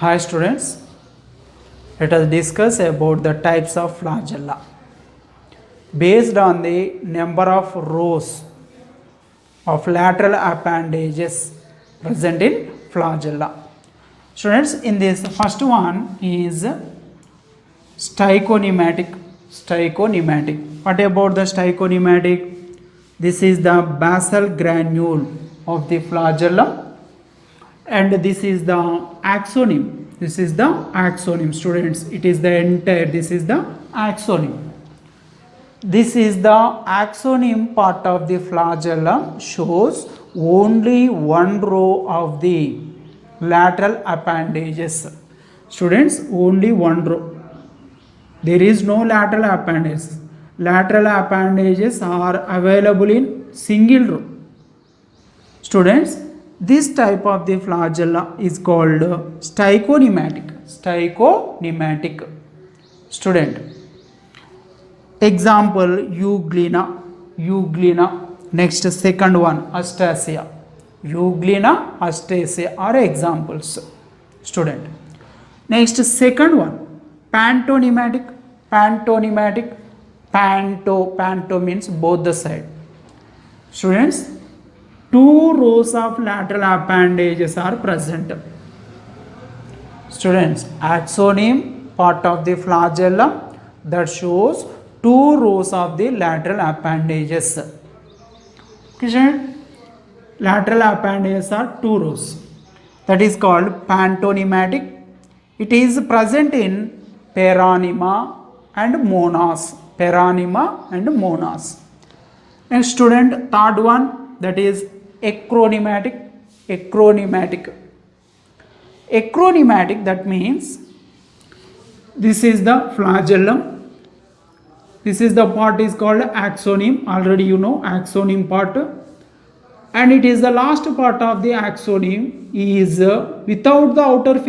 Hi students, let us discuss about the types of flagella. Based on the number of rows of lateral appendages present in flagella. Students, in this first one is stychonematic. What about the stychonematic? This is the basal granule of the flagella, and this is the axoneme. Students, it is the entire, this is the axoneme. This is the axoneme part of the flagella, shows only one row of the lateral appendages. Students, only one row. There is no lateral appendages. Lateral appendages are available in single row. Students, this type of the flagella is called stychonematic. Student, example euglena. Next, second one Astacia. Euglena, Astacia are examples. Student, next second one pantonematic. Panto means both the side. Students, two rows of lateral appendages are present. Students, axoneme part of the flagella that shows two rows of the lateral appendages. Okay, lateral appendages are two rows. That is called pantonematic. It is present in peronema and monas. Next, student, third one, that is acronematic. That means this is the flagellum. This is the part is called axoneme. Already you know axoneme part, and it is the last part of the axoneme is without the outer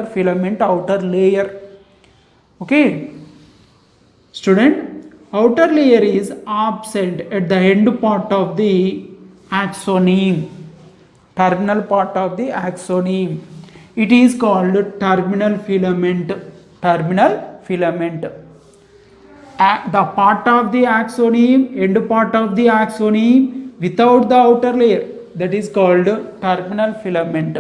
filament, outer layer. Okay, student, outer layer is absent at the end part of the axoneme, terminal part of the axoneme. It is called terminal filament. The part of the axoneme, end part of the axoneme without the outer layer, that is called terminal filament.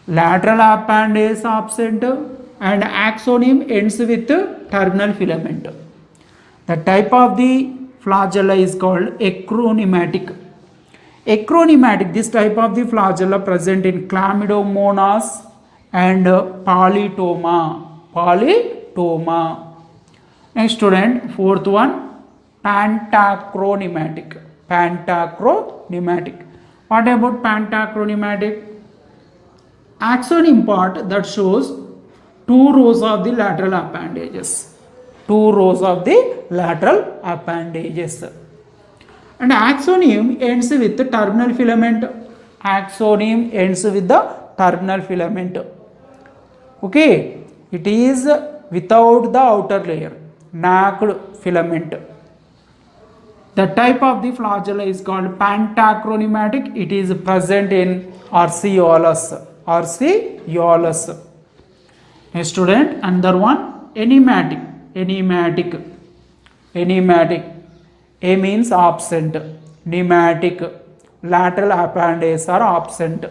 Lateral appendage is absent and axoneme ends with terminal filament. The type of the flagella is called acronematic. This type of the flagella present in chlamydomonas and polytoma. Next, student, fourth one, pantacronematic. What about pantacronematic? Axoneme part that shows two rows of the lateral appendages. And axoneme ends with the terminal filament. Okay, it is without the outer layer, napped filament. The type of the flagella is called pantacronematic. It is present in arceolus. A student, another one, enematic. A means absent. Nematic, lateral appendages are absent.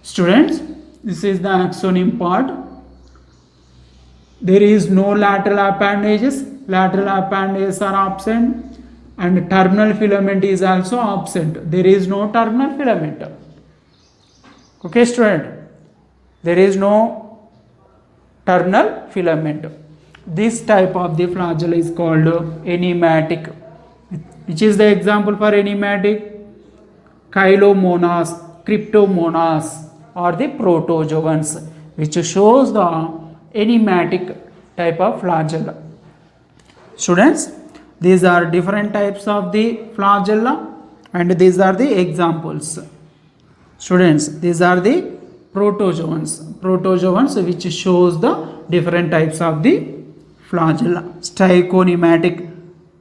Students, this is the axoneme part. There is no lateral appendages. Lateral appendages are absent, and terminal filament is also absent. There is no terminal filament. Okay, student, there is no terminal filament. This type of the flagella is called enematic. Which is the example for enematic? Chylomonas, cryptomonas, or the protozoans, which shows the enematic type of flagella. Students, these are different types of the flagella, and these are the examples. Students, these are the protozoans which shows the different types of the flagella. Stychonematic,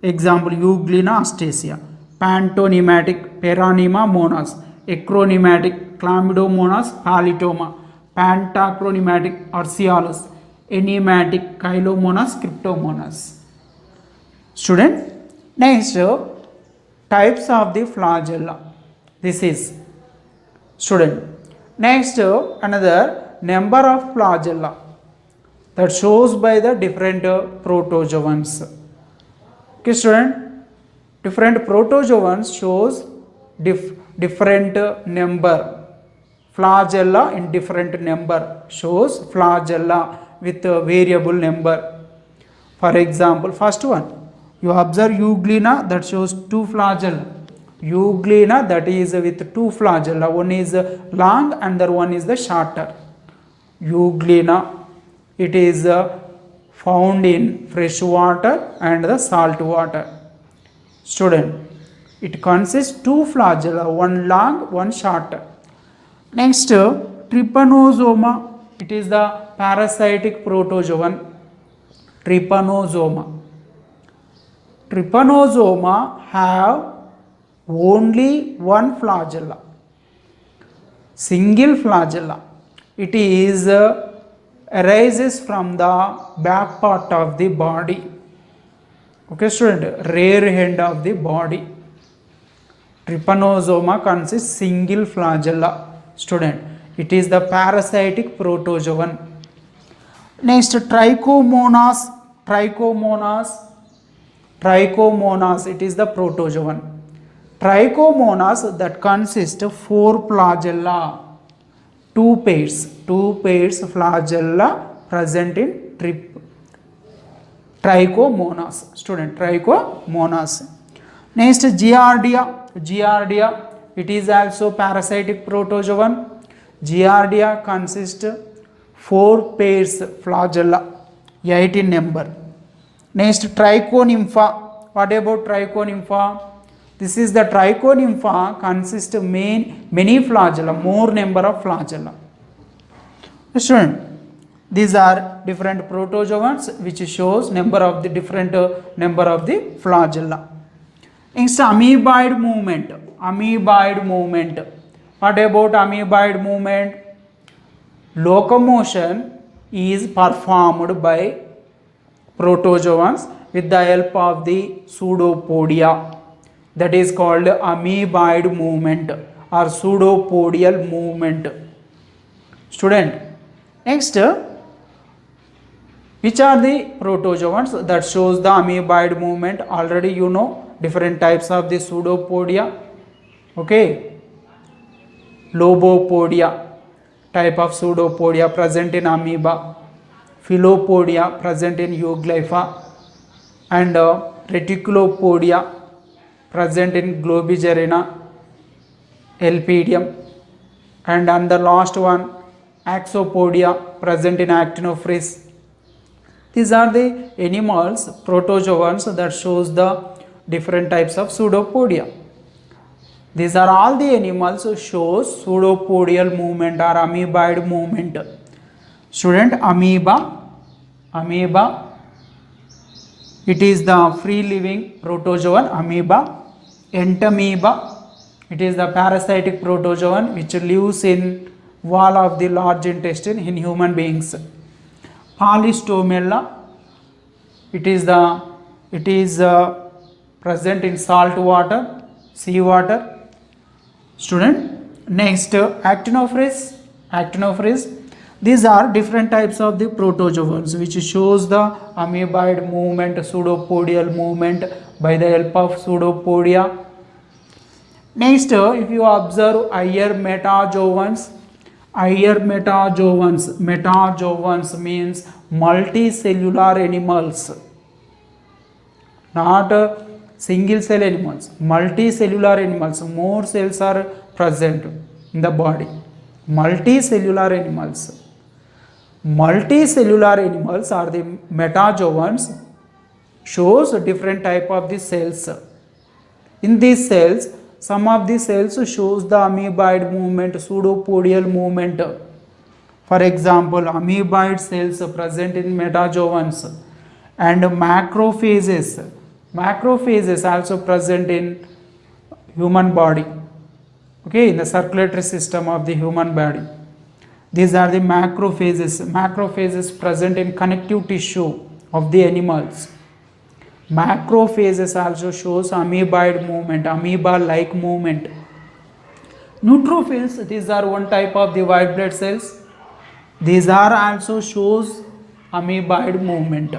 example euglena, Astacia. Pantonematic, peronema, monas. acronematic Chlamydomonas pallidoma, Pantacronematic Urceolus, enigmatic Chilomonas cryptomonas. Student, next types of the flagella. This is student. Next another number of flagella that shows by the different protozoans. Okay, student, different protozoans shows different number. Flagella in different number shows flagella with a variable number. For example, first one, you observe Euglena that shows 2 flagella. Euglena that is with 2 flagella, one is long and the one is the shorter. Euglena, it is found in fresh water and the salt water. Student, it consists 2 flagella, one long, one shorter. Next, Trypanosoma, it is the parasitic protozoan. Trypanosoma. Trypanosoma have only one flagella, single flagella. It is arises from the back part of the body. Okay, student, rear end of the body. Trypanosoma consists single flagella. Student, it is the parasitic protozoan. Next, Trichomonas. Trichomonas, it is the protozoan. Trichomonas that consist of 4 flagella, 2 pairs flagella present in Trichomonas. Student, Trichomonas. Next, Giardia, it is also parasitic protozoan. Giardia consists 4 pairs flagella, 8 in number. Next, Trichonympha. What about Trichonympha? This is the Trichonympha consists of many flagella, more number of flagella. Student, these are different protozoans which shows number of the different number of the flagella. Next, amoeboid movement. What about amoeboid movement? Locomotion is performed by protozoans with the help of the pseudopodia. That is called amoeboid movement or pseudopodial movement. Student, next, which are the protozoans that shows the amoeboid movement? Already you know different types of the pseudopodia. Okay, Lobopodia type of pseudopodia present in amoeba, Philopodia present in Euglypha, and Reticulopodia present in Globigerina, Elpidium, and the last one Axopodia present in Actinophrys. These are the animals, protozoans that shows the different types of pseudopodia. These are all the animals who shows pseudopodial movement or amoeboid movement. Student, amoeba, it is the free living protozoan amoeba. Entamoeba, it is the parasitic protozoan which lives in wall of the large intestine in human beings. Polystomella, it is present in salt water, sea water. Student, next, Actinophrys. These are different types of the protozoans which shows the amoeboid movement, pseudopodial movement by the help of pseudopodia. Next, if you observe higher metazoans means multicellular animals, not single cell animals, multicellular animals. More cells are present in the body. Multicellular animals are the metazoans, shows different type of the cells. In these cells, some of the cells shows the amoeboid movement, pseudopodial movement. For example, amoeboid cells present in metazoans, and macrophages also present in human body. okay, in the circulatory system of the human body. These are the macrophages. Macrophages present in connective tissue of the animals. Macrophages also shows amoeboid movement, amoeba-like movement. Neutrophils, these are one type of the white blood cells. These are also shows amoeboid movement.